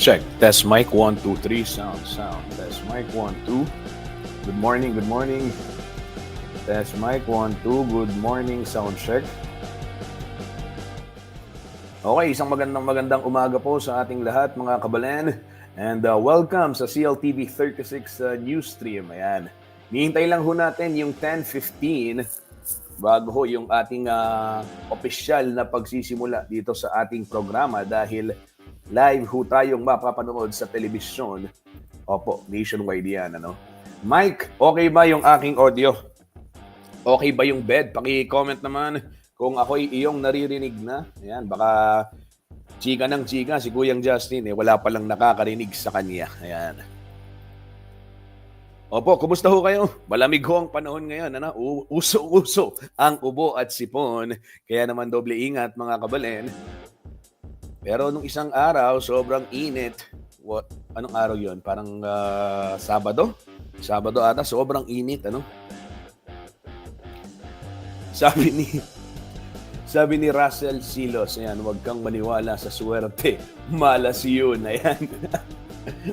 Check. Test mic 1, 2, 3. Sound. Test mic 1, 2. Good morning, good morning. Test mic 1, 2. Good morning, sound check. Okay, isang magandang umaga po sa ating lahat mga kabalen. And welcome sa CLTV 36 news stream. Ayan. Nihintay lang ho natin yung 10:15 bago ho yung ating opisyal na pagsisimula dito sa ating programa dahil live ho tayong mapapanood sa telebisyon. Opo, nationwide yan. Mike, okay ba yung aking audio? Okay ba yung bed? Paki-comment naman kung ako'y iyong naririnig na. Ayan, baka chika ng chika si Kuyang Justin. Wala palang nakakarinig sa kanya. Ayan. Opo, kumusta ho kayo? Malamig ho ang panahon ngayon. Uso-uso ang ubo at sipon. Kaya naman doble ingat mga kabalen. Pero nung isang araw, sobrang init. Anong araw yon? Parang Sabado? Sabado ata, sobrang init. Sabi ni Russell Silos, ayan, huwag kang maniwala sa swerte. Malas yun. Ayan.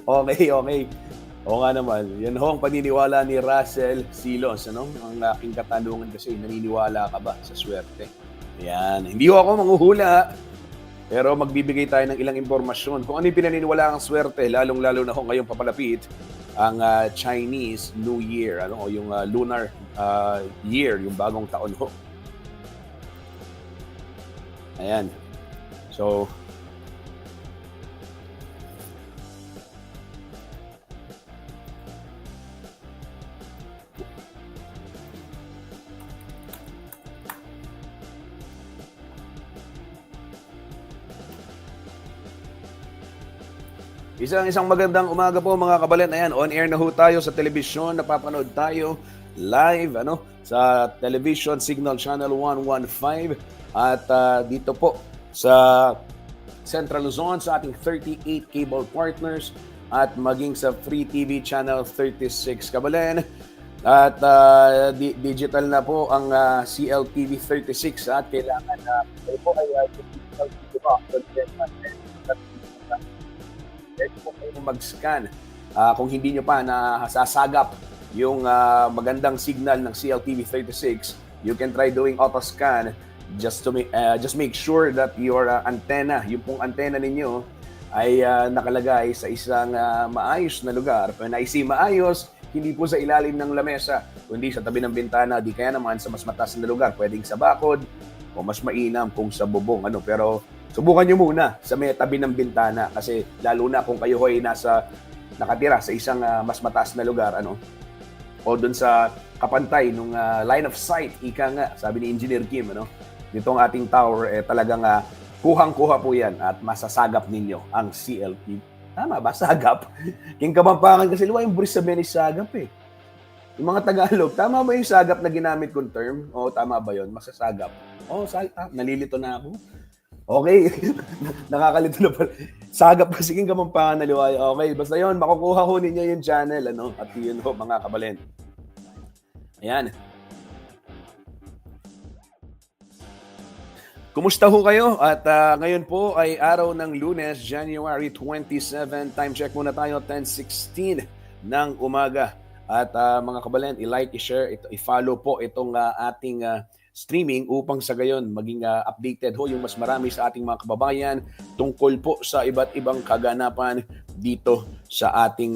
Okay. Oo nga naman. Yan ho ang paniniwala ni Russell Silos. Ang aking katanungan kasi, naniniwala ka ba sa swerte? Ayan. Hindi ho ako manghuhula. Pero magbibigay tayo ng ilang impormasyon. Kung ano yung pinaniniwala ang swerte, lalong-lalo na ho ngayong papalapit ang Chinese New Year, o yung lunar year, yung bagong taon ho. Ayan. So, Isang magandang umaga po mga kabalen. Ayan, on air na ho tayo sa telebisyon. Napapanood tayo live sa Television Signal Channel 115 at dito po sa Central Luzon sa ating 38 cable partners at maging sa Free TV Channel 36 kabalen. At digital na po ang CLTV 36 at kailangan na kayo po ay mag-scan. Kung hindi nyo pa nasasagap yung magandang signal ng CLTV 36, you can try doing auto-scan just make sure that your antenna, yung pong antenna ninyo ay nakalagay sa isang maayos na lugar. When I say maayos, hindi po sa ilalim ng lamesa, kundi sa tabi ng bintana, di kaya naman sa mas mataas na lugar, pwedeng sa bakod o mas mainam kung sa bubong. Pero subukan nyo muna sa may tabi ng bintana kasi lalo na kung kayo ay nakatira sa isang mas mataas na lugar o dun sa kapantay nung line of sight, ika nga, sabi ni Engineer Kim, nitong ating tower, talagang kuhang-kuha po yan at masasagap ninyo ang CLTV. Tama ba? Sagap? King Kapampangan kasi luwa yung buris sabihin ni sagap eh. Yung mga Tagalog, tama ba yung sagap na ginamit kong term? O tama ba yun? Masasagap. Nalilito na ako. Okay. Nakakalito na pala. Sagap kasi King Kapampangan na liway. Okay, basta yun, makukuha ho ninyo yung channel. At yun ho, mga kabalen. Ayan. Kumusta ho kayo? At ngayon po ay araw ng Lunes, January 27. Time check muna tayo, 10:16 ng umaga. At mga kabalen, i-like, i-share, i-follow po itong ating streaming upang sa gayon maging updated ho yung mas marami sa ating mga kababayan tungkol po sa iba't ibang kaganapan dito sa ating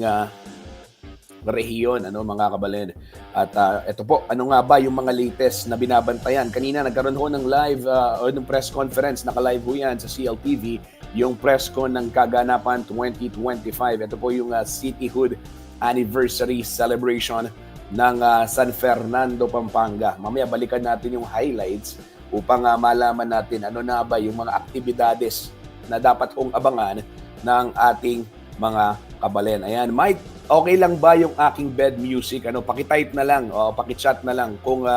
rehiyon, mga kabalen. At ito po, ano nga ba yung mga latest na binabantayan? Kanina nagkaroon ho ng live o ng press conference, naka-live ho yan sa CLTV, yung press con ng kaganapan 2025. Ito po yung Cityhood Anniversary Celebration ng San Fernando, Pampanga. Mamaya balikan natin yung highlights upang malaman natin ano na ba yung mga aktibidades na dapat kong abangan ng ating mga kabalen. Ayan, Mike, okay lang ba yung aking bed music? Paki-type na lang o paki-chat na lang kung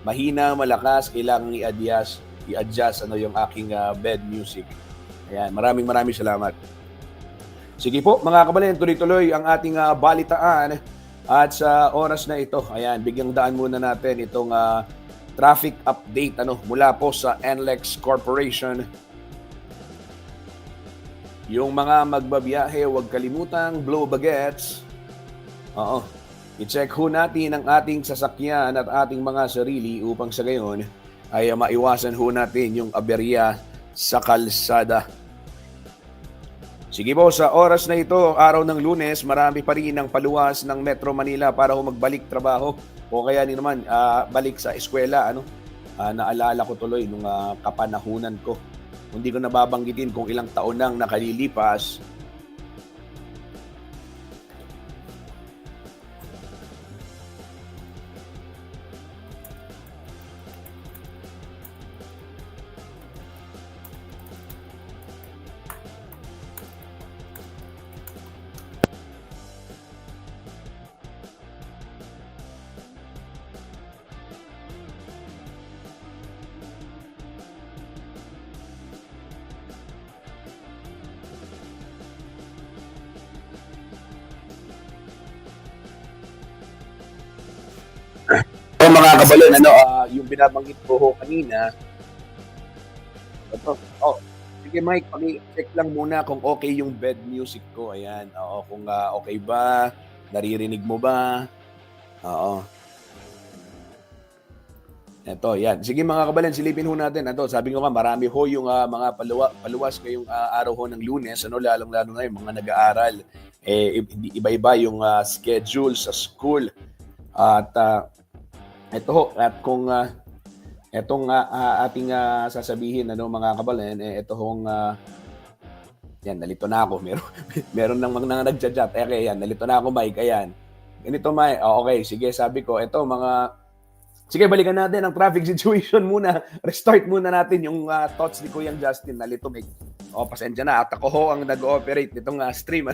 mahina, malakas, kailangang i-adjust yung aking bed music. Ayan, maraming salamat. Sige po, mga kabalen, tuloy-tuloy ang ating balitaan. At sa oras na ito, ayan, bigyang daan muna natin itong traffic update mula po sa NLEX Corporation. Yung mga magbabiyahe, huwag kalimutang blow bagets. Oo. I-check ho natin ang ating sasakyan at ating mga sarili upang sa gayon ay maiwasan ho natin yung aberya sa kalsada. Sige po, sa oras na ito, araw ng Lunes, marami pa rin ang paluwas ng Metro Manila para ho magbalik trabaho o kaya din naman balik sa eskwela. Naalala ko tuloy nung kapanahunan ko. Hindi ko nababanggitin kung ilang taon nang nakalilipas. So mga kabalon, yung binabanggit ko ho kanina, ito, sige Mike, paki-check lang muna kung okay yung bed music ko. Ayan, oo, kung okay ba, naririnig mo ba? Oo. Ito, yan. Sige mga kabalan, silipin ho natin. Ito, sabi ko nga, marami ho yung mga paluwas ngayong araw ho ng Lunes, lalong-lalo na yung mga nag-aaral. Iba-iba yung schedule sa school. At ito ho, at kung etong ating sasabihin, mga kabalan, ito hong, yan, nalito na ako. Meron nang mga nagchat-chat. Okay, yan, nalito na ako, Mike. Ayan. Ganito, Mike. Okay, sige, sabi ko, ito, sige, balikan natin ang traffic situation muna. Restart muna natin yung thoughts ni Kuyang Justin. Nalito, Mike. Pasensya na. At ako ho ang nag-ooperate nitong stream.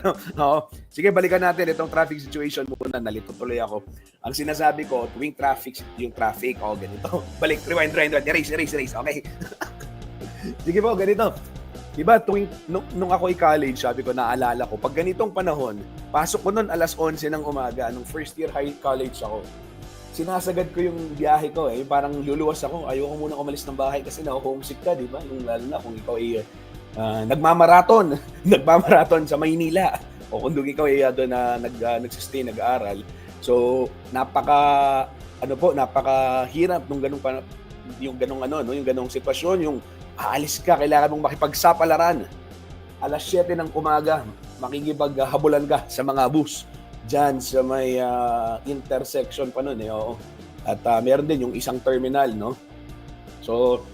Sige, balikan natin itong traffic situation muna. Nalito tuloy ako. Ang sinasabi ko, tuwing yung traffic, ganito. Balik, rewind. Erase. Okay. Sige po, ganito. Diba, nung ako'y college, sabi ko, naalala ko, pag ganitong panahon, pasok ko noon 11:00 ng umaga, nung first year high college ako, sinasagad ko yung biyahe ko. Parang luluwas ako. Ayoko muna umalis ng bahay kasi homesick ka, di ba? Lalo na kung ikaw ay nagmamaraton sa Maynila. O kung ikaw ay doon na nagsistay, nag-aaral. So, napakahirap nung yung ganung sitwasyon, yung aalis ka, kailangan mong makipagsapalaran. 7:00 ng umaga, makikipaghabulan ka sa mga bus dyan sa may intersection pa nun. At meron din yung isang terminal, no? So,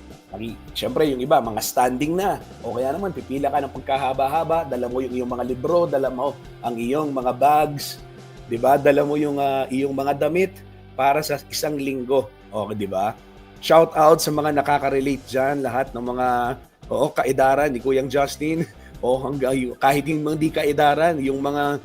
siyempre yung iba, mga standing na. O kaya naman, pipila ka ng pagkahaba-haba, dala mo yung iyong mga libro, dala mo ang iyong mga bags, di ba? Dala mo yung iyong mga damit para sa isang linggo. Okay, di ba? Shout out sa mga nakaka-relate dyan, lahat ng mga kaedaran ni Kuyang Justin, kahit yung mga di kaedaran, yung mga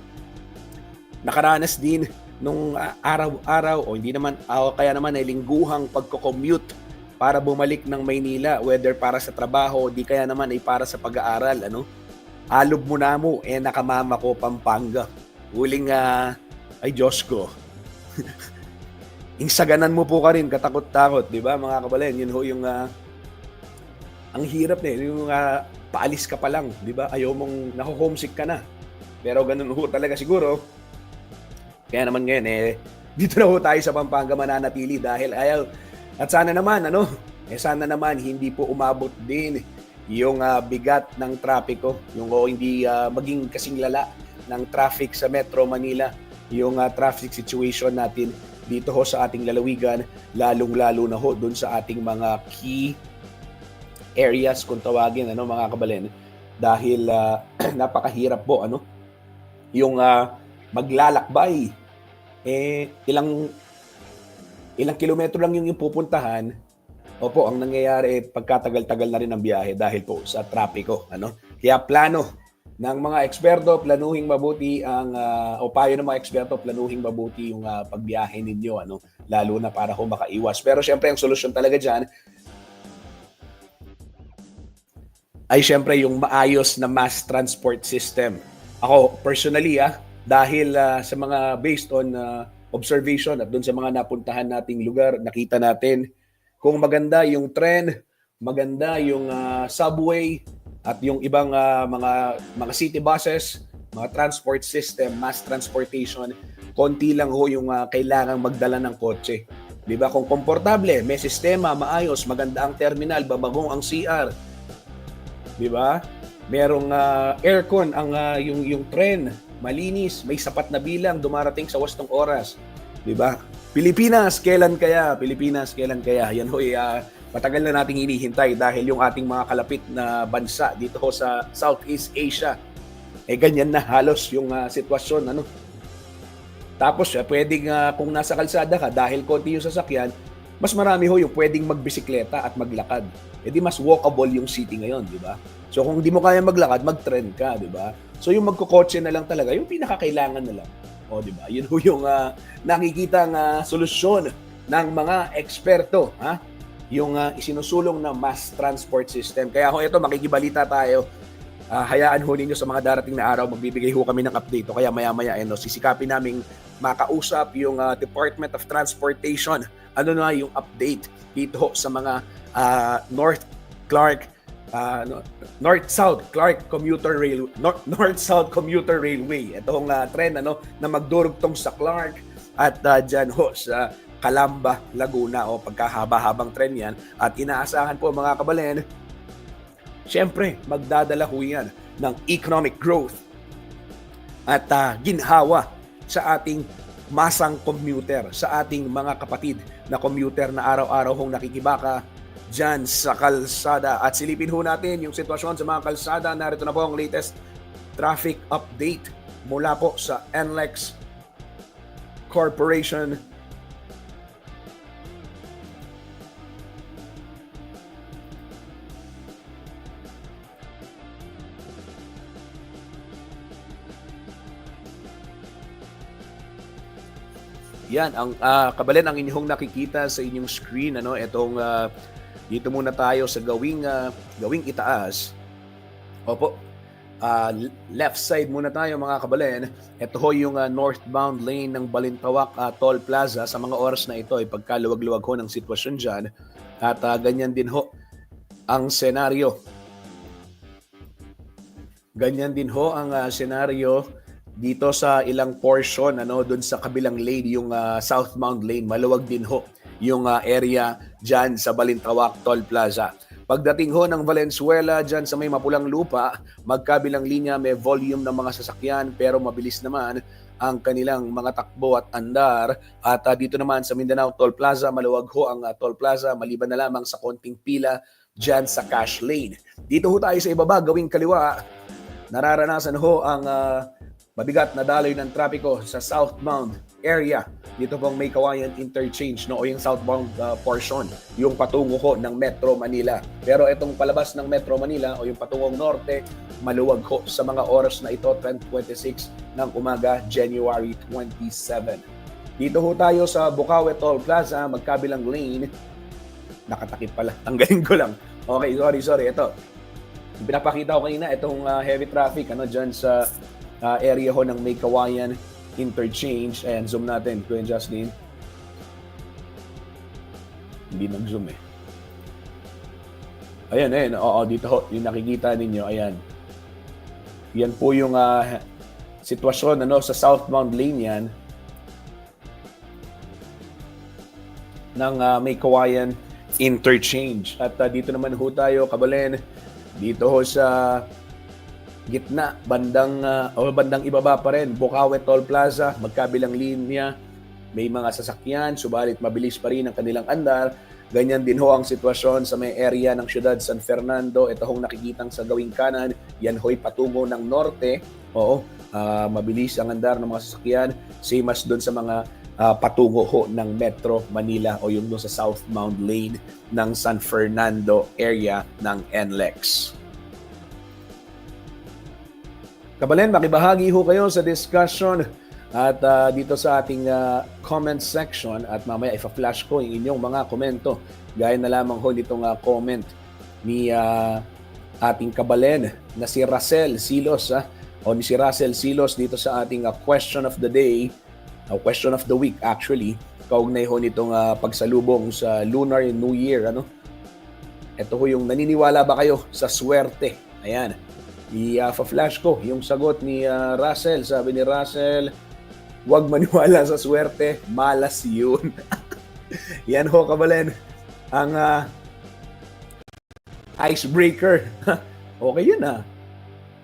nakaranas din nung araw-araw o hindi naman kaya naman ay lingguhang pagko-commute para bumalik ng Maynila, whether para sa trabaho o di kaya naman ay para sa pag-aaral. Alob mo na mo, nakamama ko Pampanga. Huling ay Diyos ko. Insaganan mo po ka rin, katakot-takot, di ba mga kabalen? Yun ho yung ang hirap yung paalis ka pa lang, di ba? Ayaw mong naho-homesick ka na. Pero ganun ho talaga siguro. Kaya naman ngayon, dito na ho tayo sa Pampanga mananatili dahil ayaw. At sana naman, sana naman hindi po umabot din yung bigat ng trapiko, yung hindi maging kasing lala ng traffic sa Metro Manila, yung traffic situation natin dito ho sa ating lalawigan, lalong-lalo na ho doon sa ating mga key areas kung tawagin, mga kabalen, dahil napakahirap po, yung maglalakbay, ilang kilometro lang yung pupuntahan. Opo, ang nangyayari pagkatagal-tagal na rin ang biyahe dahil po sa trapiko. Kaya plano ng mga eksperto, planuhing mabuti payo ng mga eksperto, planuhing mabuti yung pagbiyahe ninyo, lalo na para ho makaiwas. Pero syempre, ang solusyon talaga dyan ay syempre yung maayos na mass transport system. Ako, personally, dahil sa mga based on observation at doon sa mga napuntahan nating lugar, nakita natin kung maganda yung tren, maganda yung subway, At yung ibang mga city buses, mga transport system, mass transportation, konti lang ho yung kailangang magdala ng kotse. 'Di ba? Kung komportable, may sistema, maayos, maganda ang terminal, babagong ang CR, 'di ba? Merong aircon ang yung tren, malinis, may sapat na bilang dumarating sa wastong oras, 'di ba? Pilipinas, kailan kaya? Pilipinas, kailan kaya? Yan ho matagal na nating hinihintay dahil yung ating mga kalapit na bansa dito ho sa Southeast Asia ganyan na halos yung sitwasyon ano. Tapos pwedeng kung nasa kalsada ka dahil konti yung sasakyan, mas marami ho yung pwedeng magbisikleta at maglakad. Di mas walkable yung city ngayon, di ba? So kung hindi mo kaya maglakad, mag-trend ka, di ba? So yung magkokotse na lang talaga, yung pinakakailangan na lang. O di ba? Yun ho yung nakikitang solusyon ng mga eksperto, ha? Yung isinusulong na mass transport system. Kaya ho ito, makikibalita tayo. Hayaan ho ninyo sa mga darating na araw, magbibigay ho kami ng update. O kaya maya-maya, sisikapin naming makausap yung Department of Transportation. Ano na yung update dito ho sa mga North-South Clark Commuter Railway, North-South Commuter Railway. Itong tren na magdurugtong sa Clark at dyan ho sa Calamba, Laguna o pagkahaba-habang tren yan. At inaasahan po mga kabalen, syempre magdadala ho yan ng economic growth at ginhawa sa ating masang commuter, sa ating mga kapatid na commuter na araw-araw hong nakikibaka dyan sa kalsada. At silipin ho natin yung sitwasyon sa mga kalsada. Narito na po ang latest traffic update mula po sa NLEX Corporation. Yan ang kabalen ang inyong nakikita sa inyong screen etong dito muna tayo sa gawing itaas. Opo. Left side muna tayo mga kabalen. Ito ho yung northbound lane ng Balintawak Toll Plaza. Sa mga oras na ito ay pagkaluwag-luwag ho ng sitwasyon diyan at ganyan din ho ang senaryo. Ganyan din ho ang senaryo dito sa ilang portion doon sa kabilang lane, yung southbound lane, maluwag din ho yung area diyan sa Balintawak Toll Plaza. Pagdating ho ng Valenzuela diyan sa may mapulang lupa, magkabilang linya, may volume ng mga sasakyan pero mabilis naman ang kanilang mga takbo at andar. At dito naman sa Mindanao Toll Plaza, maluwag ho ang Toll Plaza maliban na lamang sa konting pila diyan sa Cash Lane. Dito ho tayo sa ibaba, gawing kaliwa, nararanasan ho ang mabigat na daloy ng trapiko sa southbound area dito pong may Kawayan Interchange o yung southbound portion, yung patungo ho ng Metro Manila. Pero itong palabas ng Metro Manila o yung patungong norte, maluwag ho sa mga oras na ito, 10:26 ng umaga, January 27. Dito ho tayo sa Bukawe Toll Plaza, magkabilang lane. Nakatakip pala, tanggalin ko lang. Okay, sorry. Ito, pinapakita ko kanina itong heavy traffic dyan sa area ho ng May Kawayan Interchange. Ayan, zoom natin, Kuya Justin. Hindi nag-zoom Ayan. Oo, dito ho, yung nakikita ninyo, ayan. Yan po yung sitwasyon sa southbound lane yan ng May Kawayan Interchange. At dito naman ho tayo, kabalen, dito ho sa gitna, bandang ibaba pa rin, Bukawe Toll Plaza, magkabilang linya, may mga sasakyan, subalit mabilis pa rin ang kanilang andar. Ganyan din ho ang sitwasyon sa may area ng Siyudad San Fernando. Ito hong nakikitang sa gawing kanan, yan ho'y patungo ng norte. Oo, mabilis ang andar ng mga sasakyan, same as doon sa mga patungo ho ng Metro Manila o yung doon sa southbound lane ng San Fernando area ng NLEX. Kabalen, makibahagi ho kayo sa discussion at dito sa ating comment section at mamaya ipa-flash ko yung inyong mga komento. Gaya na lamang ho nitong comment ni ating kabalen na si Russell Silos o ni si Russell Silos dito sa ating question of the day, question of the week actually, kaugnay ho nitong pagsalubong sa Lunar New Year. Ito ho yung naniniwala ba kayo sa swerte Ayan. I-flash ko yung sagot ni Russell. Sabi ni Russell, huwag maniwala sa swerte, malas yun. Yan ho, kabalen, ang icebreaker. Okay yun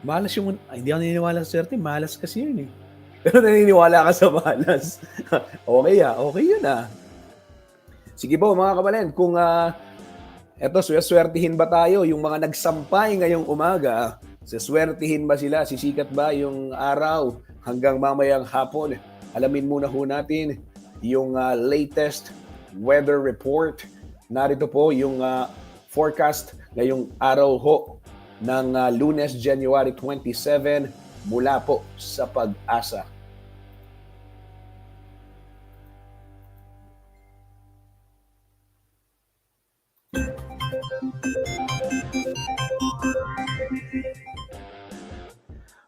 Malas yung, hindi ako naniniwala sa swerte, malas kasi yun eh. Pero naniniwala ka sa malas. Okay okay yun Sige po mga kabalen, kung eto, swertihin ba tayo? Yung mga nagsampay ngayong umaga, swertihin ba sila? Sisikat ba yung araw hanggang mamayang hapon? Alamin muna ho natin yung latest weather report. Narito po yung forecast ngayong araw ho ng Lunes, January 27 mula po sa Pag-asa.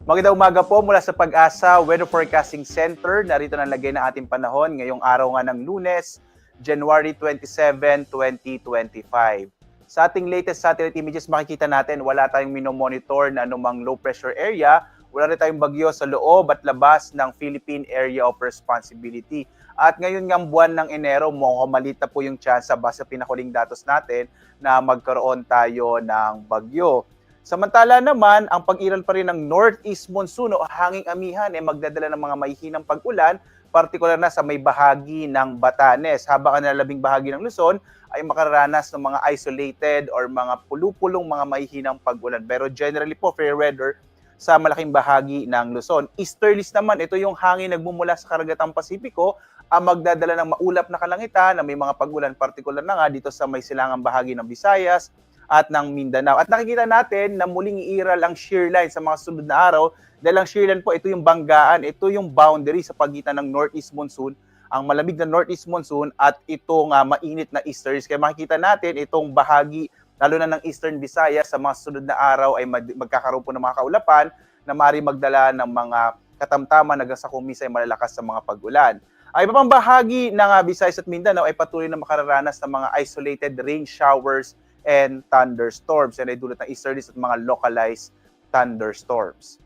Magandang umaga po mula sa Pag-asa Weather Forecasting Center. Narito na lagay na ating panahon ngayong araw nga ng Lunes, January 27, 2025. Sa ating latest satellite images, makikita natin wala tayong minomonitor na anumang low pressure area. Wala rin tayong bagyo sa loob at labas ng Philippine Area of Responsibility. At ngayon ng buwan ng Enero, malita po yung chance base sa pinakuling datos natin na magkaroon tayo ng bagyo. Samantala naman, ang pag-iral pa rin ng northeast monsoon o hanging amihan ay magdadala ng mga mahihinang pag-ulan, partikular na sa may bahagi ng Batanes. Habang ang nalabing bahagi ng Luzon ay makararanas ng mga isolated or mga pulupulong mga mahihinang pag-ulan. Pero generally po, fair weather sa malaking bahagi ng Luzon. Easterlies naman, ito yung hangin nagmumula sa karagatang Pasipiko, ang magdadala ng maulap na kalangitan na may mga pag-ulan, partikular na nga dito sa may silangang bahagi ng Visayas at ng Mindanao. At nakikita natin na muling iiral ang shear line sa mga sunod na araw dahil ang shear line po, ito yung banggaan, ito yung boundary sa pagitan ng northeast monsoon, ang malamig na northeast monsoon at itong mainit na easterlies. Kaya makikita natin itong bahagi, lalo na ng Eastern Visayas, sa mga sunod na araw ay magkakaroon po ng mga kaulapan na maaaring magdala ng mga katamtaman hanggang sa kumisa ay malalakas sa mga pag-ulan. Ang iba pang bahagi ng Visayas at Mindanao ay patuloy na makararanas ng mga isolated rain showers and thunderstorms. Yan ay dulot ng easterlies at mga localized thunderstorms.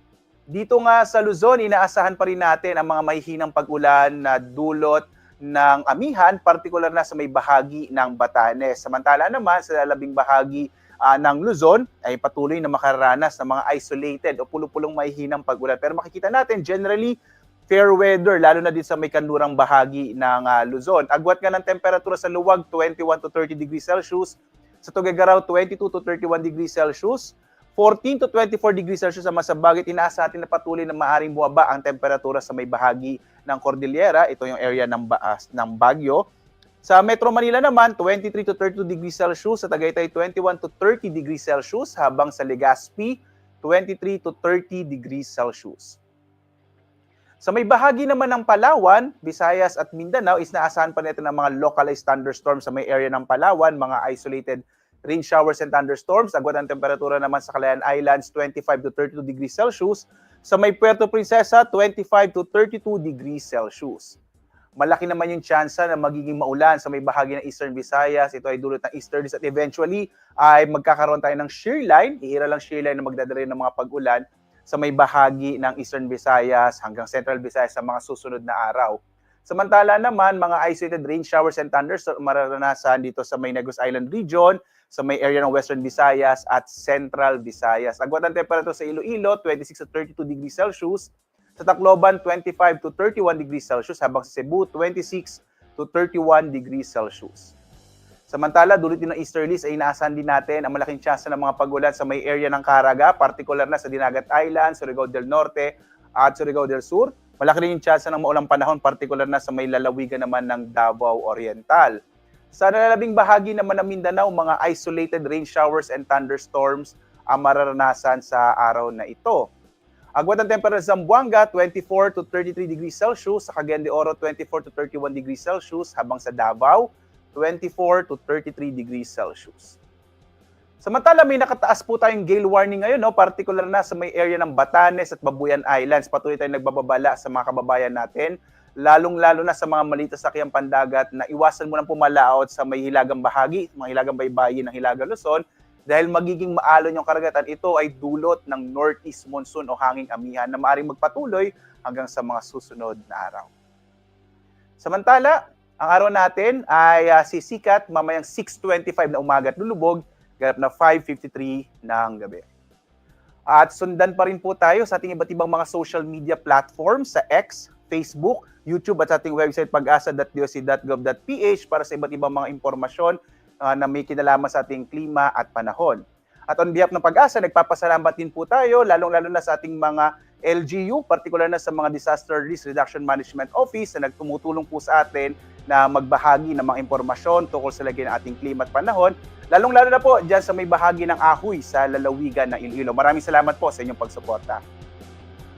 Dito nga sa Luzon, inaasahan pa rin natin ang mga mahihinang pag-ulan na dulot ng amihan, partikular na sa may bahagi ng Batanes. Samantala naman, sa labing bahagi ng Luzon ay patuloy na makararanas ng mga isolated o pulupulong mahihinang pag-ulan. Pero makikita natin, generally, fair weather, lalo na din sa may kanlurang bahagi ng Luzon. Agwat nga ng temperatura sa luwag, 21 to 30 degrees Celsius. Sa Tuguegarao, 22 to 31 degrees Celsius. 14 to 24 degrees Celsius sa Masabagit. Inaasa natin na patuloy na maaaring bumaba ang temperatura sa may bahagi ng Cordillera. Ito yung area ng Baguio. Sa Metro Manila naman, 23 to 32 degrees Celsius. Sa Tagaytay, 21 to 30 degrees Celsius. Habang sa Legazpi, 23 to 30 degrees Celsius. Sa may bahagi naman ng Palawan, Visayas at Mindanao, is naasahan pa natin ng mga localized thunderstorms sa may area ng Palawan, mga isolated rain showers and thunderstorms. Agwat ang temperatura naman sa Calayan Islands, 25 to 32 degrees Celsius. Sa may Puerto Princesa, 25 to 32 degrees Celsius. Malaki naman yung tsansa na magiging maulan sa may bahagi ng Eastern Visayas. Ito ay dulot ng easterlies at eventually ay magkakaroon tayo ng shear line. Iiral lang shear line na magdadala ng mga pag-ulan sa may bahagi ng Eastern Visayas hanggang Central Visayas sa mga susunod na araw. Samantala naman, mga isolated rain showers and thunders mararanasan dito sa may Negros Island region, sa may area ng Western Visayas at Central Visayas. Agwat ang temperatura sa Iloilo, 26 to 32 degrees Celsius. Sa Tacloban, 25 to 31 degrees Celsius. Habang sa Cebu, 26 to 31 degrees Celsius. Samantala, dulot din ng easterlies ay inaasahan din natin ang malaking tsansa ng mga pag-ulan sa may area ng Caraga, partikular na sa Dinagat Island, Surigao del Norte at Surigao del Sur. Malaki rin yung tsansa ng maulang panahon, partikular na sa may lalawigan naman ng Davao Oriental. Sa nalalabing bahagi naman ng Mindanao, mga isolated rain showers and thunderstorms ang mararanasan sa araw na ito. Agwat ang temperatura sa Zamboanga, 24 to 33 degrees Celsius. Sa Cagayan de Oro, 24 to 31 degrees Celsius. Habang sa Davao, 24 to 33 degrees Celsius. Samantala, may nakataas po tayong gale warning ngayon, partikular na sa may area ng Batanes at Babuyan Islands. Patuloy tayong nagbababala sa mga kababayan natin, lalong-lalo na sa mga maliit na sakyang pandagat na iwasan mo nang pumalaot sa may hilagang bahagi, mga hilagang baybayin ng Hilaga Luzon, Dahil magiging maalon yung karagatan, ito ay dulot ng northeast monsoon o hanging amihan na maaaring magpatuloy hanggang sa mga susunod na araw. Samantala, ang araw natin ay sisikat mamayang 6:25 na umaga at lulubog, ganap na 5:53 ng gabi. At sundan pa rin po tayo sa ating iba't ibang mga social media platforms sa X, Facebook, YouTube at sa ating website pag-asa.doc.gov.ph para sa iba't ibang mga impormasyon na may kinalaman sa ating klima at panahon. At on behalf ng Pag-asa, nagpapasalamat din po tayo, lalong-lalo na sa ating mga LGU, particular na sa mga Disaster Risk Reduction Management Office na nagtumutulong po sa atin na magbahagi ng mga impormasyon tungkol sa lagay ng ating klima at panahon, lalong-lalo na po dyan sa may bahagi ng Ahoy sa lalawigan ng Iloilo. Maraming salamat po sa inyong pagsuporta.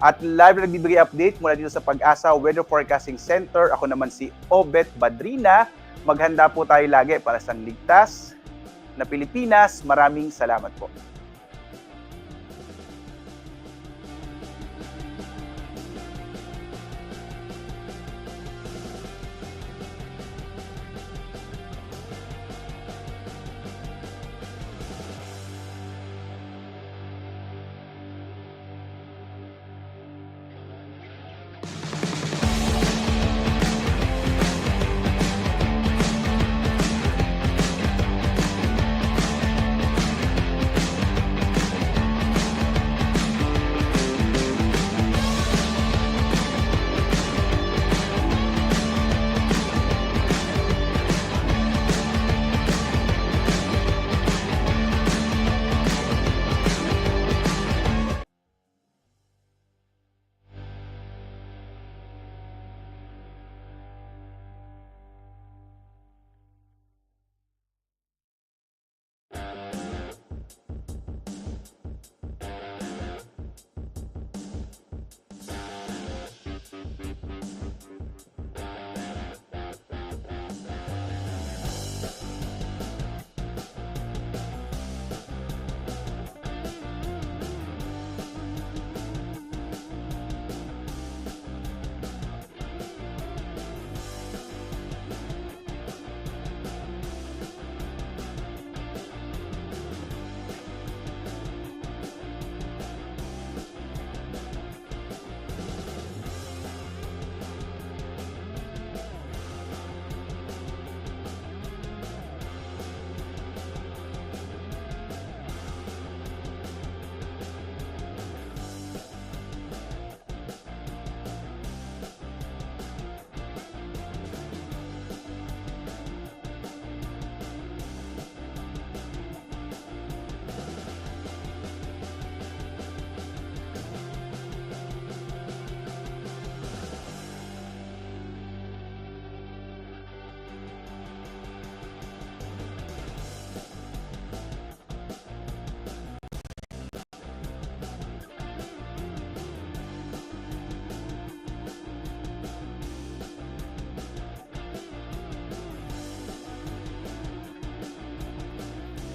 At live na nagbibigay update mula dito sa Pag-asa Weather Forecasting Center. Ako naman si Obet Badrina. Maghanda po tayo lagi para sa ligtas na Pilipinas. Maraming salamat po.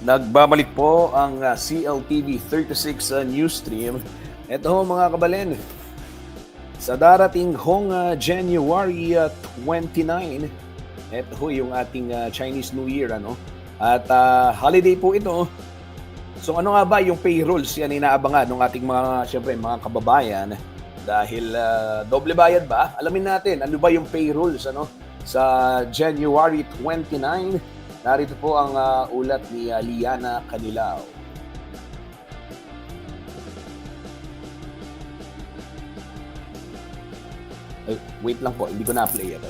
Nagbabalik po ang CLTV 36 news stream. Ito ho mga kabalen, sa darating hong January 29, ito ho yung ating Chinese New Year, ano? At holiday po ito. So ano nga ba yung payrolls yan inaabangan ng ating mga, syempre, mga kababayan? Dahil doble bayad ba? Alamin natin, ano ba yung payrolls, ano? Sa January 29, narito po ang ulat ni Liana Canilao. Ay, wait lang po, hindi ko na-play ito.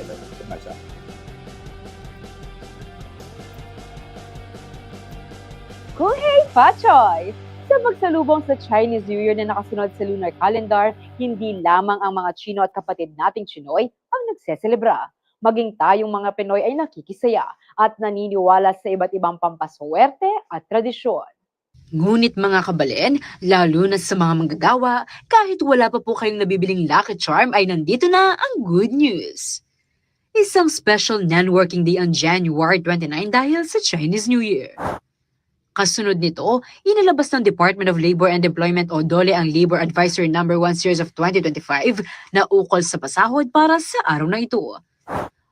Kuhey Pachoy! Sa magsalubong sa Chinese New Year na nakasunod sa lunar calendar, hindi lamang ang mga Chino at kapatid nating Chinoy ang nagseselebra. Maging tayong mga Pinoy ay nakikisaya at naniniwala sa iba't ibang pampaswerte at tradisyon. Ngunit mga kabalen, lalo na sa mga manggagawa, kahit wala pa po kayong nabibiling Lucky Charm ay nandito na ang good news. Isang special non-working day on January 29 dahil sa Chinese New Year. Kasunod nito, inilabas ng Department of Labor and Employment o DOLE ang Labor Advisory No. 1 Series of 2025 na ukol sa pasahod para sa araw na ito.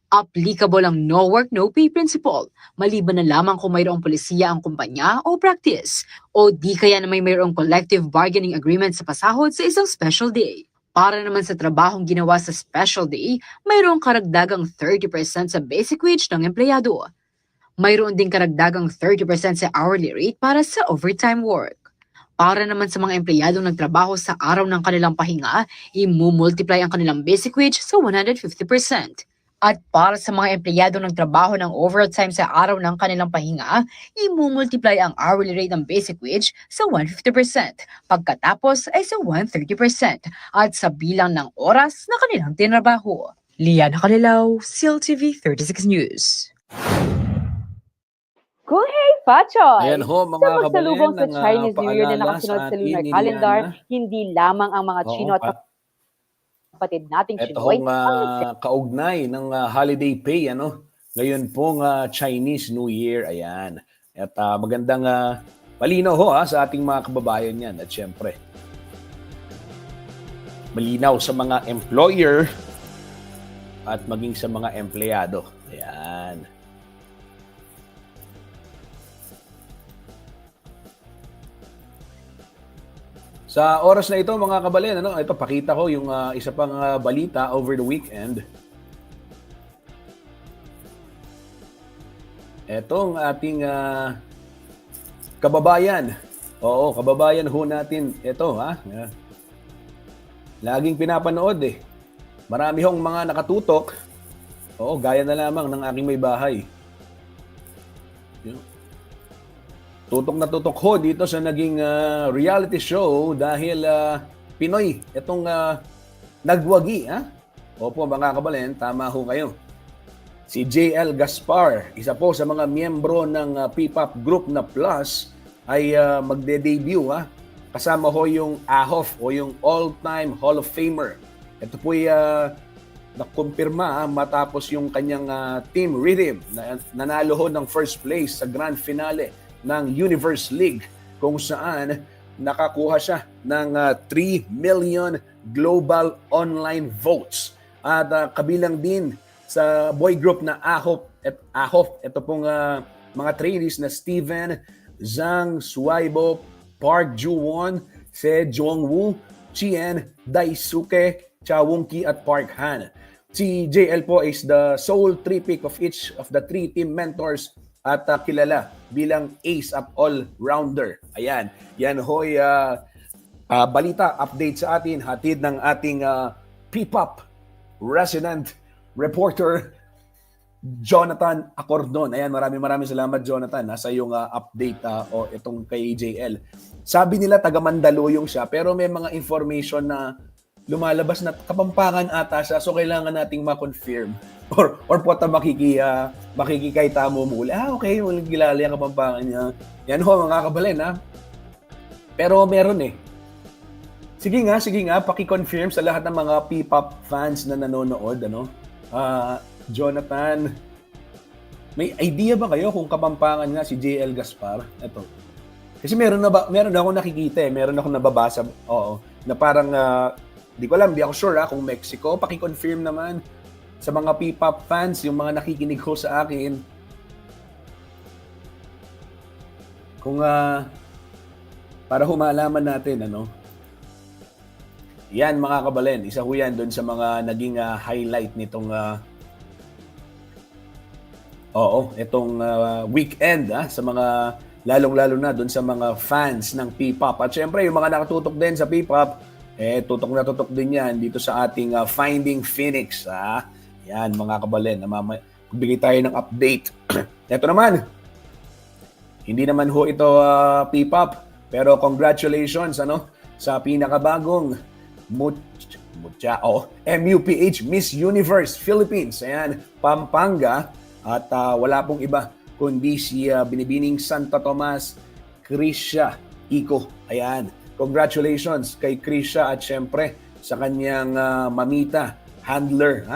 Applicable ang no work, no pay principle, maliban na lamang kung mayroong polisiya ang kumpanya o practice, o di kaya na may mayroong collective bargaining agreement sa pasahod sa isang special day. Para naman sa trabahong ginawa sa special day, mayroong karagdagang 30% sa basic wage ng empleyado. Mayroon ding karagdagang 30% sa hourly rate para sa overtime work. Para naman sa mga empleyadong nagtrabaho sa araw ng kanilang pahinga, i-multiply ang kanilang basic wage sa 150%. At para sa mga empleyadong nagtrabaho ng overtime sa araw ng kanilang pahinga, i-multiply ang hourly rate ng basic wage sa 150%, pagkatapos ay sa 130%, at sa bilang ng oras na kanilang tinrabaho. Liana Kalilaw, CLTV 36 News. Kung hey, Pachoy! Ayan ho, mga Sa magsalubong kababayan, sa Chinese New Year na paalala nakasunod sa sa atin lunar ni calendar, Liana. hindi lamang ang mga Oo, Chino at kapatid nating ito Chinoy hong ang kaugnay ng holiday pay, ano? Ngayon pong Chinese New Year, ayan. At magandang malinaw ho sa ating mga kababayan yan. At syempre, malinaw sa mga employer at maging sa mga empleyado. Ayan. Sa oras na ito, mga kabalen, ano, ito pakita ko yung isa pang balita over the weekend. Etong ating kababayan. Oo, kababayan ho natin. Ito, ha. Laging pinapanood eh. Marami hong mga nakatutok. Oo, gaya na lamang ng aking may bahay. Tutok na tutok ho dito sa naging reality show dahil Pinoy. Itong nagwagi. Ha? Opo, mga kabalen, tama ho kayo. Si JL Gaspar, isa po sa mga miyembro ng P-pop group na Plus, ay magde-debut. Ha? Kasama ho yung AHOF o yung All-Time Hall of Famer. Ito po ay nakumpirma matapos yung kanyang team Rhythm na nanalo ho ng first place sa grand finale ng Universe League kung saan nakakuha siya ng 3 million global online votes. At kabilang din sa boy group na AHOF, ito pong mga trainees na Steven, Zhang Suaibo, Park Ju-won, Se Jongwoo, Chien, Daisuke, Chawungki at Park Han. Si JL po is the sole three pick of each of the three team mentors at kilala bilang ace at all-rounder. Ayan, yan ho'y balita update sa atin, hatid ng ating P-pop resident reporter Jonathan Acordon. Ayan, maraming salamat Jonathan sa iyong update o itong kay JL. Sabi nila taga Mandaluyong siya pero may mga information na lumalabas na Kapampangan ata siya, so kailangan nating ma-confirm or po makikikaita mo muli. Okay, walang kilala yung Kapampangan niya. Yan ho, mga kabalen, ha? Pero meron eh. Sige nga, paki-confirm sa lahat ng mga P-pop fans na nanonood, ano? Jonathan, may idea ba kayo kung Kapampangan nga si JL Gaspar? Ito. Kasi meron na ako nakikita eh, meron ako nababasa, na parang di ko alam, di ako sure kung Mexico. Paki-confirm naman sa mga P-pop fans, yung mga nakikinig ko sa akin. Kung para humalaman natin, ano? Yan mga kabalen, isa ho yan doon sa mga naging highlight nitong itong weekend sa mga lalong-lalo na doon sa mga fans ng P-pop. At syempre, yung mga nakatutok din sa P-pop, tutok na tutok din yan dito sa ating Finding Phoenix. Yan mga kabalen, bigay tayo ng update. Ito naman, hindi naman ho ito P-pop, pero congratulations sa pinakabagong MUPH Miss Universe Philippines. Ayan, Pampanga. At wala pong iba kundi si Binibining Santa Tomas Krisha Iko. Ayan. Congratulations kay Krisha at syempre sa kanyang mamita, handler.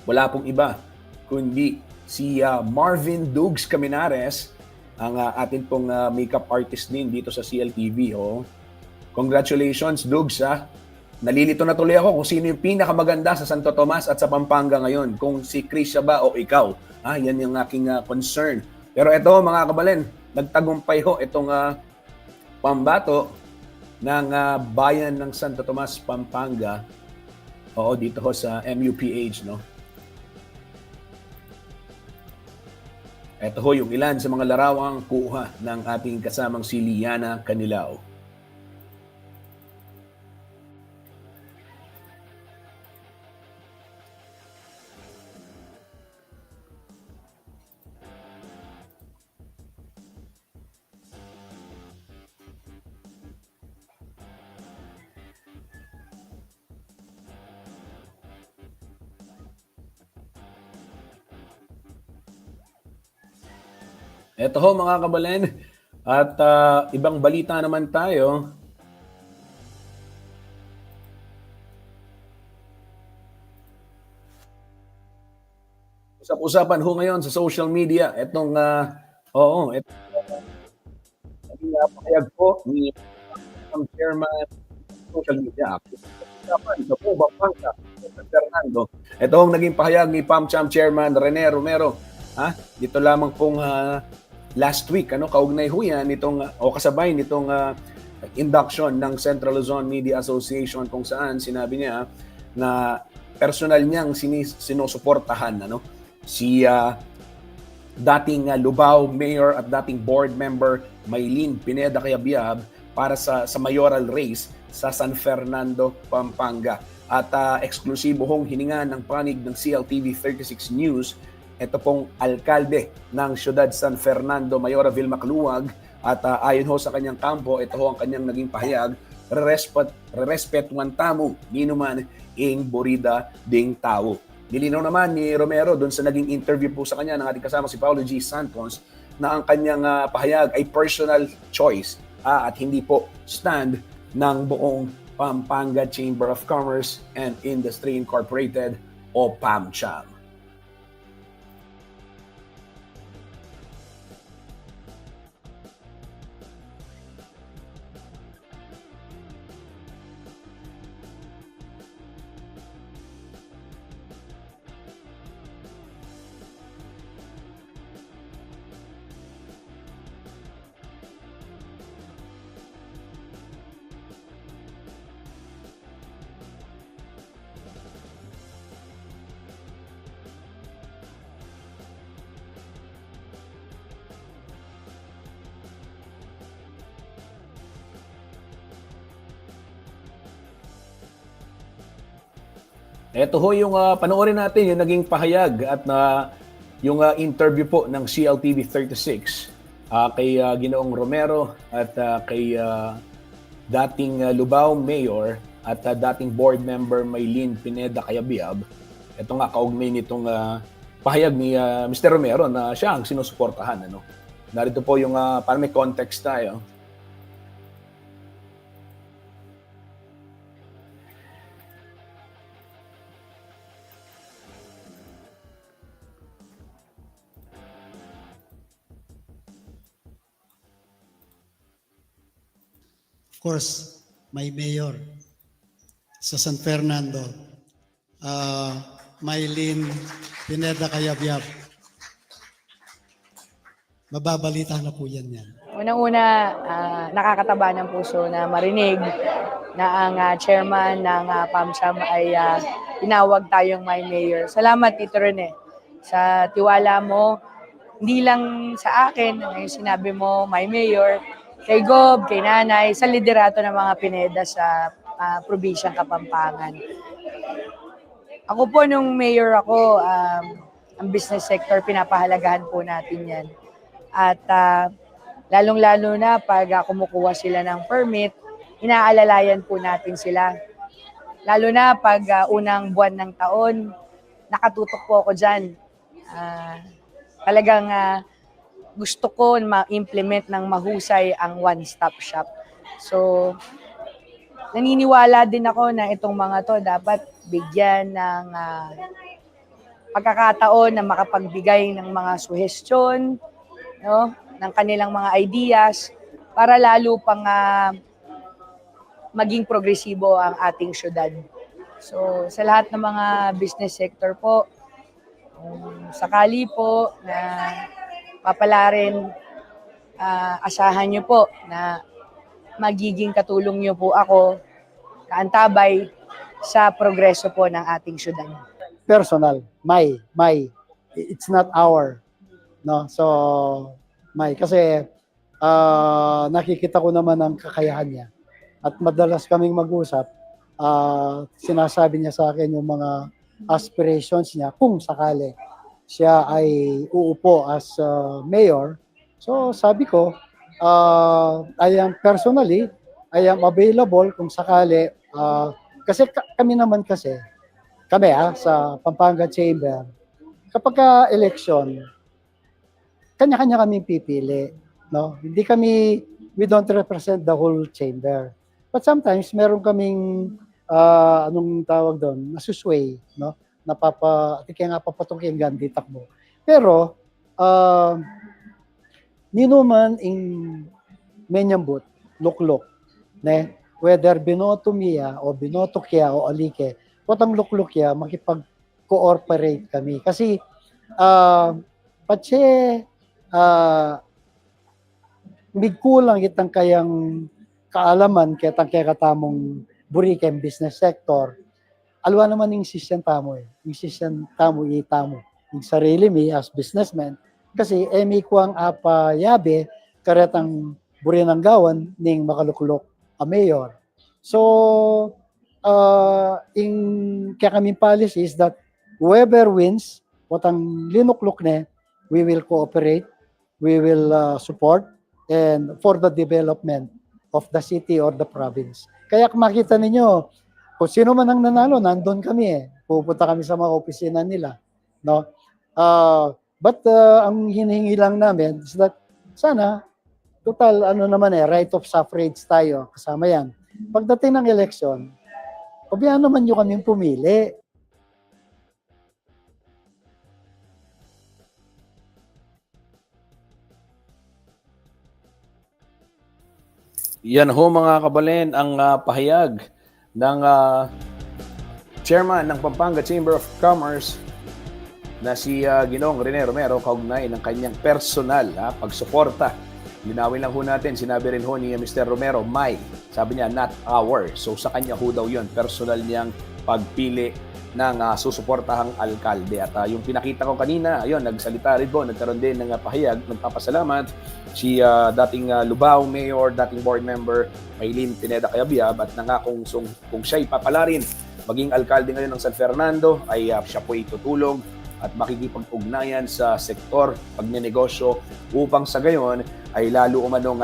Wala pong iba kundi si Marvin Dugs Caminares, ang atin pong makeup artist din dito sa CLTV. Congratulations Dugs Nalilito na tuloy ako kung sino yung pinakamaganda sa Santo Tomas at sa Pampanga ngayon. Kung si Chris siya ba o ikaw. Yan yung aking concern. Pero ito mga kabalen, nagtagumpay ho itong pambato ng bayan ng Santo Tomas, Pampanga. Oo, dito ho sa MUPH, no? Ito ho yung ilan sa mga larawang kuha ng ating kasamang si Liana Canilao. Ito ho mga kabalen, at ibang balita naman tayo. Usap-usapan ho ngayon sa social media, itong, pahayag po ni Chairman social media. Ito po, Pampanga, Fernando. Ito ang naging pahayag ni PAMCHAM Chairman Rene Romero. Dito lamang pong last week, kaugnay ho yan o kasabay nitong induction ng Central Luzon Media Association, kung saan sinabi niya na personal niyang sinusuportahan si dating Lubao Mayor at dating board member Maylene Pineda Cayabyab para sa mayoral race sa San Fernando, Pampanga. At eksklusibo hong hininga ng panig ng CLTV 36 News ito pong alkalde ng siyudad San Fernando, Mayora Vilmacluag, at ayon ho sa kanyang kampo, ito ho ang kanyang naging pahayag, respetuan tamo, ninuman ing borida ding tao. Nilinaw naman ni Romero doon sa naging interview po sa kanya ng ating kasama si Paulo G. Santos na ang kanyang pahayag ay personal choice at hindi po stand ng buong Pampanga Chamber of Commerce and Industry Incorporated o PAMCHAM. Ito ho yung panoorin natin yung naging pahayag at yung interview po ng CLTV 36 kay Ginoong Romero at kay dating Lubao Mayor at dating board member Maylene Pineda Cayabyab. Ito nga kaugnay nitong pahayag ni Mr. Romero na siya ang sinusuportahan. Narito po yung para may context tayo. Of course, my mayor sa San Fernando, Maylene Pineda Cayabyab. Mababalita na po yan. Unang-una, nakakataba ng puso na marinig na ang chairman ng PAMCHAM ay tinawag tayong my mayor. Salamat, Tito Rene, sa tiwala mo, hindi lang sa akin, yung sinabi mo, my mayor, kay Gob, kay Nanay, sa liderato ng mga Pineda sa probinsyang Kapampangan. Ako po, nung mayor ako, ang business sector, pinapahalagahan po natin yan. At lalong-lalo na pag kumukuha sila ng permit, inaalalayan po natin sila. Lalo na pag unang buwan ng taon, nakatutok po ako dyan. Talagang gusto ko ma-implement ng mahusay ang one-stop shop. So, naniniwala din ako na itong mga to dapat bigyan ng pagkakataon na makapagbigay ng mga suhestyon, ng kanilang mga ideas para lalo pang maging progresibo ang ating syudad. So sa lahat ng mga business sector po, kung sakali po na papalarin, asahan nyo po na magiging katulong nyo po ako kaantabay sa progreso po ng ating syudad. Personal, my, it's not our, no? So, kasi nakikita ko naman ang kakayahan niya. At madalas kaming mag-usap, sinasabi niya sa akin yung mga aspirations niya kung sakali siya ay uupo as mayor. So sabi ko, I am available kung sakali. Kasi kami sa Pampanga Chamber, kapag election, kanya-kanya kaming pipili. No? We don't represent the whole chamber. But sometimes meron kaming anong tawag doon, nasusway, no? Kaya nga papatukin di takbo. Pero ninuman ing menyambut, luklok, ne? Whether binoto miya o binoto kya o alike, potang luklok ya makipag-cooperate kami. Kasi migkulang itang kayang kaalaman kitang kaya katamong burikem business sector, alwa naman yung sisyan tamo Yung sisyan tamo yung sarili mi as businessman, kasi may kuang apa yabe karetang buri ng gawan ning makaluklok a mayor. So, kaya kaming policy is that whoever wins, watang linuklok ne, we will cooperate, we will support, and for the development of the city or the province. Kaya kung makita ninyo, kung sino man ang nanalo, nandun kami Pupunta kami sa mga opisina nila. No? But ang hinihingi lang namin is that sana, total right of suffrage tayo, kasama yan. Pagdating ng election, pabayaan naman nyo kaming pumili. Yan ho mga kabalen ang pahayag ng chairman ng Pampanga Chamber of Commerce na si Ginoong Rene Romero kaugnay ng kanyang personal pagsuporta. Linawin lang ho natin, sinabi rin ho ni Mr. Romero, sabi niya, not our. So sa kanya ho daw yun, personal niyang pagpili ng susuportahang alkalde. At yung pinakita ko kanina, ayun, nagsalita rin po, nagkaroon din ng pahayag, nagpapasalamat si dating Lubao Mayor, dating board member Maylin Pineda Cayabyab at nangakong kung siya'y papalarin maging alkalde ngayon ng San Fernando ay siya po itutulong at makikipag-ugnayan sa sektor pagnenegosyo upang sa gayon ay lalo umanong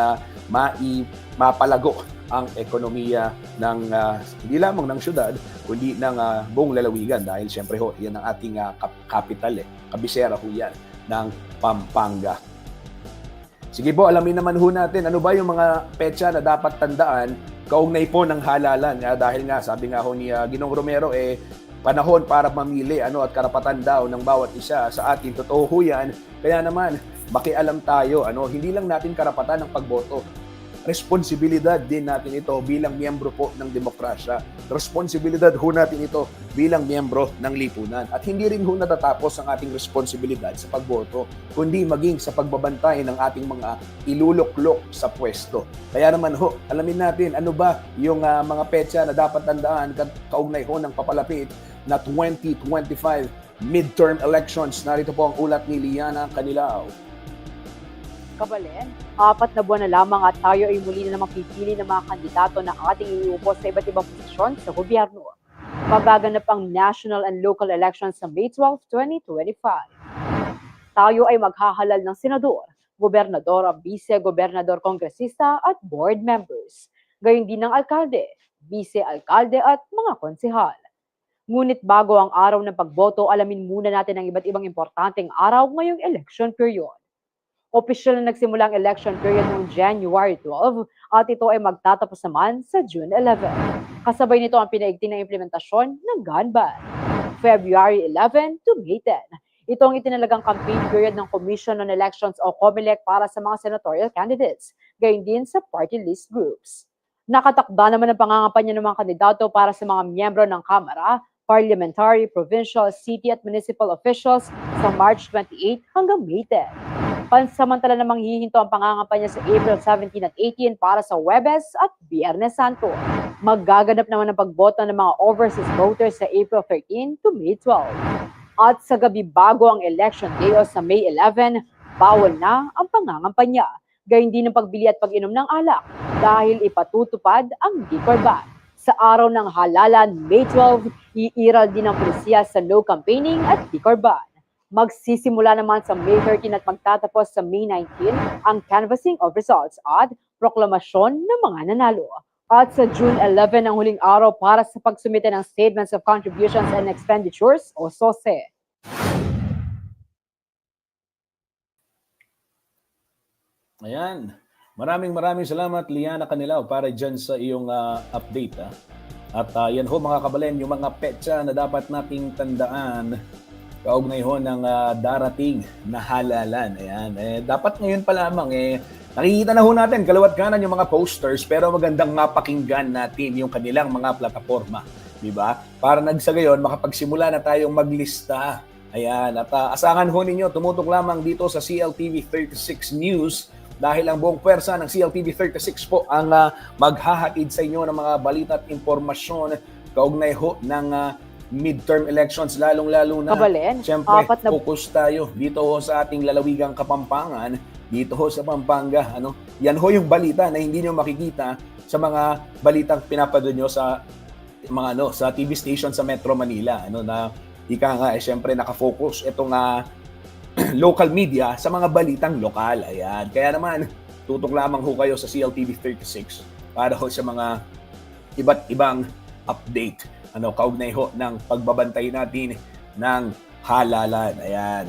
mapalago ang ekonomiya ng hindi lamang ng syudad kundi ng buong lalawigan dahil siyempre ho yan ang ating capital kabisera ho yan ng Pampanga. Sige po, alamin naman ho natin ano ba yung mga petsa na dapat tandaan kaugnay po ng halalan dahil nga sabi nga ho ni Ginoong Romero panahon para mamili at karapatan daw ng bawat isa sa atin. Totoo ho yan. Kaya naman, makialam tayo. Hindi lang natin karapatan ng pagboto. Responsibilidad din natin ito bilang miyembro po ng demokrasya. Responsibilidad ho natin ito bilang miyembro ng lipunan. At hindi rin ho natatapos ang ating responsibilidad sa pagboto, kundi maging sa pagbabantay ng ating mga iluluklok sa pwesto. Kaya naman ho, alamin natin ano ba yung mga petsa na dapat tandaan kaugnay ho ng papalapit na 2025 midterm elections. Narito po ang ulat ni Liana Canilao. Kabalen, 4 na buwan na lamang at tayo ay muli na namang pipili ng mga kandidato na ating iuupo sa iba't ibang posisyon sa gobyerno. Magaganap ang national and local elections sa May 12, 2025. Tayo ay maghahalal ng senador, gobernador, vice-gobernador, kongresista at board members. Gayon din ng alkalde, vice-alkalde at mga konsehal. Ngunit bago ang araw ng pagboto, alamin muna natin ang iba't ibang importanteng araw ngayong election period. Opisyal na nagsimula ang election period noong January 12 at ito ay magtatapos naman sa June 11. Kasabay nito ang pinaigting na implementasyon ng gun ban. February 11 to May 10. Ito ang itinalagang campaign period ng Commission on Elections o COMELEC para sa mga senatorial candidates, gayon din sa party list groups. Nakatakda naman ang pangangampanya ng mga kandidato para sa mga miyembro ng Kamara, parliamentary, provincial, city at municipal officials sa March 28 hanggang May 10. Pansamantala namang hihinto ang pangangampanya sa April 17 at 18 para sa Huwebes at Biyernes Santo. Maggaganap naman ang pagboto ng mga overseas voters sa April 13 to May 12. At sa gabi bago ang election day o sa May 11, bawal na ang pangangampanya. Gayun din ang pagbili at pag-inom ng alak dahil ipatutupad ang liquor ban. Sa araw ng halalan, May 12, iiral din ng pulisya sa no campaigning at liquor ban. Magsisimula naman sa May 13 at magtatapos sa May 19 ang canvassing of results at proklamasyon ng mga nanalo. At sa June 11 ang huling araw para sa pagsumite ng Statements of Contributions and Expenditures o SOSE. Ayan. Maraming salamat, Liana Canilao, para dyan sa iyong update. At yan ho mga kabalen, yung mga petsa na dapat nating tandaan kaugnay ho ng darating na halalan. Ayan. Dapat ngayon pa lamang, nakikita na ho natin kalawat kanan yung mga posters, pero magandang mapakinggan natin yung kanilang mga plataforma. Diba? Para nagsagayon, makapagsimula na tayong maglista. Ayan. At asahan ho ninyo, tumutok lamang dito sa CLTV 36 News dahil ang buong pwersa ng CLTV 36 po ang maghahatid sa inyo ng mga balita at impormasyon kaugnay ho ng midterm elections, lalong-lalo na. Kabalen, Siyempre, apat na focus tayo dito ho sa ating lalawigang Kapampangan, dito ho sa Pampanga. Yan ho yung balita na hindi nyo makikita sa mga balitang pinapadala nyo sa mga sa TV station sa Metro Manila. Na ika nga, siyempre nakafocus itong local media sa mga balitang lokal. Ayan. Kaya naman, tutok lamang ho kayo sa CLTV 36 para ho sa mga iba't ibang update. Kaugnay ho ng pagbabantay natin ng halalan. Ayan.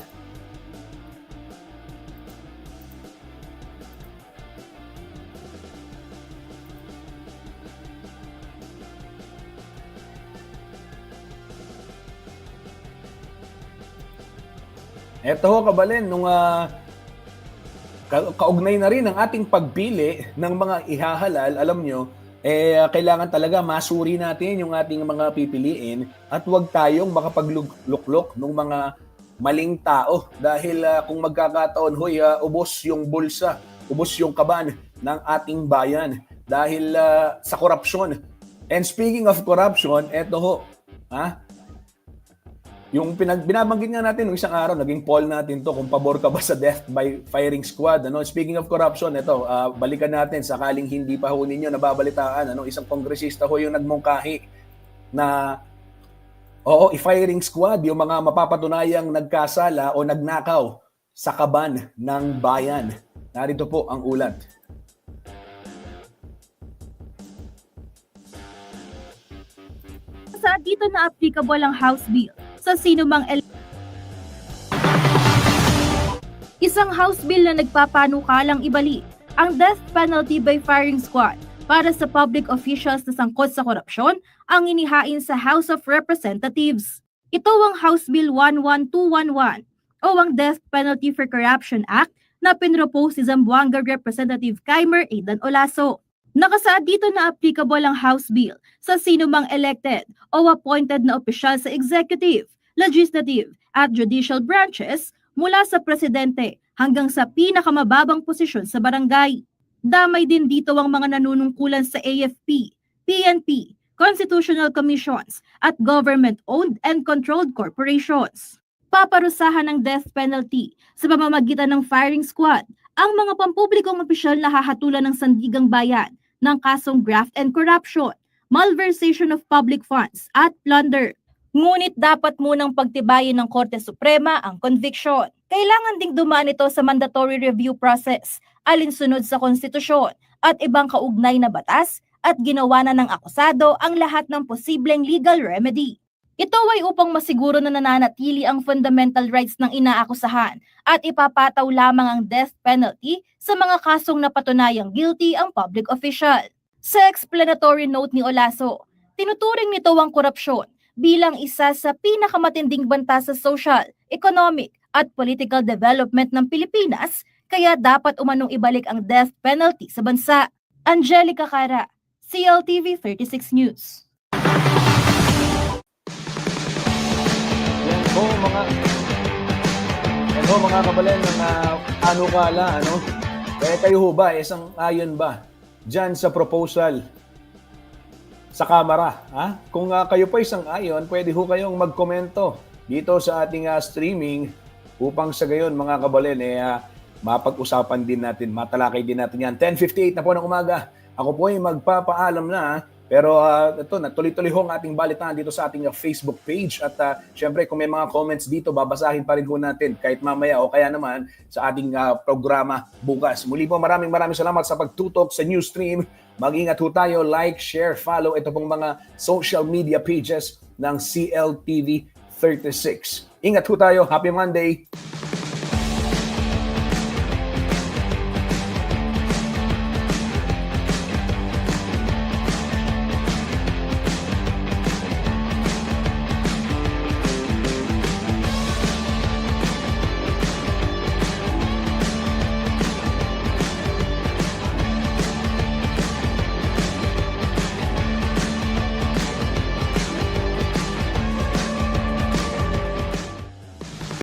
Eto ho, kabalen, nung kaugnay na rin ang ating pagpili ng mga ihahalal, alam nyo, kailangan talaga masuri natin yung ating mga pipiliin at huwag tayong makapagluklok ng mga maling tao dahil kung magkakataon, ubos yung bulsa, ubos yung kaban ng ating bayan dahil sa korupsyon. And speaking of corruption, eto ho, yung binabanggit nga natin nung isang araw, naging poll natin to kung pabor ka ba sa death by firing squad. Speaking of corruption, ito, balikan natin, sakaling hindi pa ho ninyo nababalitaan, isang kongresista ho yung nagmungkahi na i-firing squad, yung mga mapapatunayang nagkasala o nagnakaw sa kaban ng bayan. Narito po ang ulat. Sa dito na applicable ang House Bill sa sinumang isang House Bill na nagpapanukalang ibalik ang death penalty by firing squad para sa public officials na sangkot sa korupsyon ang inihain sa House of Representatives. Ito ang House Bill 11211 o ang Death Penalty for Corruption Act na pinropose si Zamboanga Representative Kaimer Aidan Olaso. Nakasaad dito na applicable ang House Bill sa sinumang elected o appointed na opisyal sa executive, legislative at judicial branches mula sa presidente hanggang sa pinakamababang posisyon sa barangay. Damay din dito ang mga nanunungkulan sa AFP, PNP, constitutional commissions at government-owned and controlled corporations. Paparusahan ng death penalty sa pamamagitan ng firing squad ang mga pampublikong opisyal na hahatulan ng sandigang bayan ng kasong graft and corruption, malversation of public funds at plunder. Ngunit dapat munang pagtibayin ng Korte Suprema ang conviction. Kailangan ding dumaan ito sa mandatory review process, alinsunod sa konstitusyon at ibang kaugnay na batas at ginawa na ng akusado ang lahat ng posibleng legal remedy. Ito ay upang masiguro na nananatili ang fundamental rights ng inaakusahan at ipapataw lamang ang death penalty sa mga kasong napatunayang guilty ang public official. Sa explanatory note ni Olaso, tinuturing nito ang korupsyon bilang isa sa pinakamatinding banta sa social, economic at political development ng Pilipinas, kaya dapat umanong ibalik ang death penalty sa bansa. Angelica Cara, CLTV 36 News. Yan ho mga kabalen ng anukala, ano? Kaya kayo ho ba, isang ayon ba dyan sa proposal sa Kamara? Ha? Kung kayo po isang ayon, pwede ho kayong magkomento dito sa ating streaming upang sa gayon mga kabalen, mapag-usapan din natin, matalakay din natin yan. 10:58 na po ng umaga. Ako po ay magpapaalam na. Pero ito, natuloy-tuloy ho ang ating balitan dito sa ating Facebook page. At syempre, kung may mga comments dito, babasahin pa rin ho natin kahit mamaya o kaya naman sa ating programa bukas. Muli po, maraming salamat sa pagtutok sa Newsstream. Mag-ingat ho tayo, like, share, follow ito pong mga social media pages ng CLTV 36. Ingat ho tayo. Happy Monday!